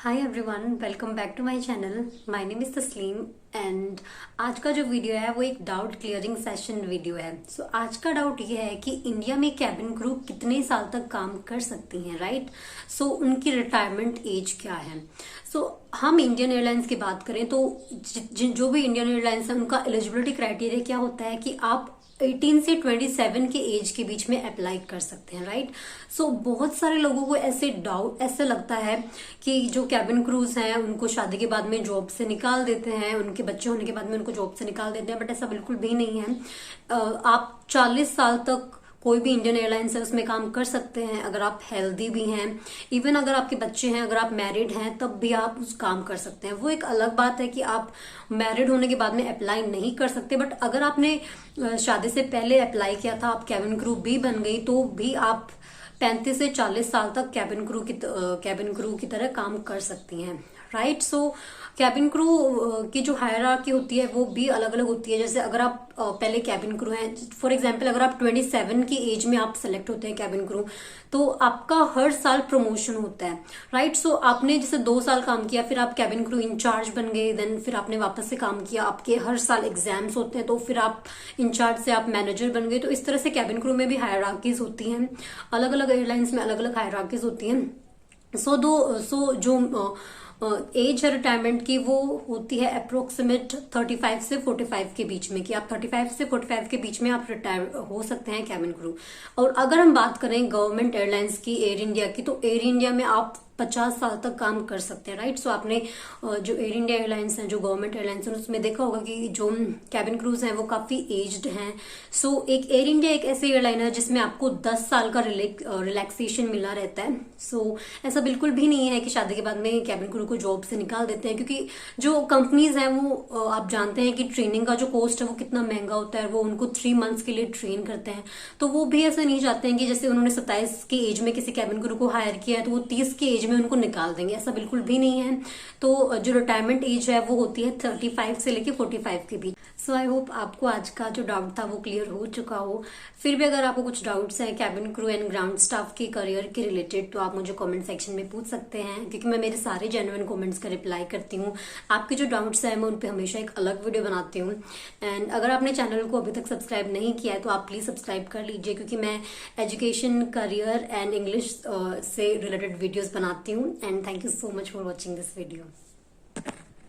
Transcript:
Hi everyone, welcome back to my channel. My name is Taslim and आज का जो video है वो एक डाउट क्लियरिंग सेशन वीडियो है। आज का डाउट ये है कि इंडिया में कैबिन क्रू कितने साल तक काम कर सकती हैं, राइट। उनकी रिटायरमेंट एज क्या है। हम इंडियन एयरलाइंस की बात करें तो जो भी इंडियन एयरलाइंस है उनका एलिजिबिलिटी क्राइटेरिया क्या होता है कि आप 18 से 27 के एज के बीच में अप्लाई कर सकते हैं, राइट। बहुत सारे लोगों को ऐसे लगता है कि जो कैबिन क्रूज हैं उनको शादी के बाद में जॉब से निकाल देते हैं, उनके बच्चे होने के बाद में उनको जॉब से निकाल देते हैं, बट ऐसा बिल्कुल भी नहीं है। आप 40 साल तक कोई भी इंडियन एयरलाइंस है उसमें काम कर सकते हैं अगर आप हेल्दी भी हैं। इवन अगर आपके बच्चे हैं, अगर आप मैरिड हैं, तब भी आप उस काम कर सकते हैं। वो एक अलग बात है कि आप मैरिड होने के बाद में अप्लाई नहीं कर सकते, बट अगर आपने शादी से पहले अप्लाई किया था, आप कैबिन क्रू भी बन गई, तो भी आप 35 से 40 साल तक कैबिन क्रू की तरह काम कर सकती हैं, राइट। कैबिन क्रू की जो हायरार्की होती है वो भी अलग अलग होती है। जैसे अगर आप पहले कैबिन क्रू हैं, फॉर एग्जांपल अगर आप 27 की एज में आप सेलेक्ट होते हैं कैबिन क्रू, तो आपका हर साल प्रमोशन होता है, राइट। आपने जैसे 2 साल काम किया, फिर आप कैबिन क्रू इंचार्ज बन गए, देन फिर आपने वापस से काम किया, आपके हर साल एग्जाम्स होते हैं, तो फिर आप इंचार्ज से आप मैनेजर बन गए। तो इस तरह से कैबिन क्रू में भी हायरार्कीज होती हैं, अलग अलग एयरलाइंस में अलग अलग हायरार्कीज होती हैं। जो एज है रिटायरमेंट की वो होती है अप्रोक्सीमेट 35 से 45 के बीच में, कि आप 35 से 45 के बीच में आप रिटायर हो सकते हैं कैबिन क्रू। और अगर हम बात करें गवर्नमेंट एयरलाइंस की, एयर इंडिया की, तो एयर इंडिया में आप 50 साल तक काम कर सकते हैं, राइट। आपने जो एयर इंडिया एयरलाइंस है, जो गवर्नमेंट एयरलाइंस है, उसमें देखा होगा कि जो कैबिन क्रूज हैं वो काफी एज्ड हैं। एक एयर इंडिया एक ऐसी एयरलाइन है जिसमें आपको 10 साल का रिलैक्सेशन मिला रहता है। ऐसा बिल्कुल भी नहीं है कि शादी के बाद में कैबिन क्रू को जॉब से निकाल देते हैं, क्योंकि जो कंपनीज हैं वो आप जानते हैं कि ट्रेनिंग का जो कॉस्ट है वो कितना महंगा होता है। वो उनको 3 मंथ्स के लिए ट्रेन करते हैं, तो वो भी ऐसा नहीं चाहते हैं कि जैसे उन्होंने 27 की एज में किसी कैबिन क्रू को हायर किया है तो वो 30 की एज में उनको निकाल देंगे, ऐसा बिल्कुल भी नहीं है। तो जो रिटायरमेंट एज है वो होती है 35 से लेके 45 के बीच। आई होप आपको आज का जो डाउट था वो क्लियर हो चुका हो। फिर भी अगर आपको कुछ डाउट्स हैं cabin crew and ground staff के करियर के रिलेटेड, तो आप मुझे कमेंट सेक्शन में पूछ सकते हैं, क्योंकि मैं मेरे सारे जेन्युइन कमेंट्स का रिप्लाई करती हूँ। आपके जो डाउट्स हैं मैं उन पे हमेशा एक अलग वीडियो बनाती हूँ। एंड अगर आपने चैनल को अभी तक सब्सक्राइब नहीं किया है तो आप प्लीज सब्सक्राइब कर लीजिए, क्योंकि मैं एजुकेशन, करियर एंड इंग्लिश से रिलेटेड वीडियोस बनाती हूँ। And thank you so much for watching this video.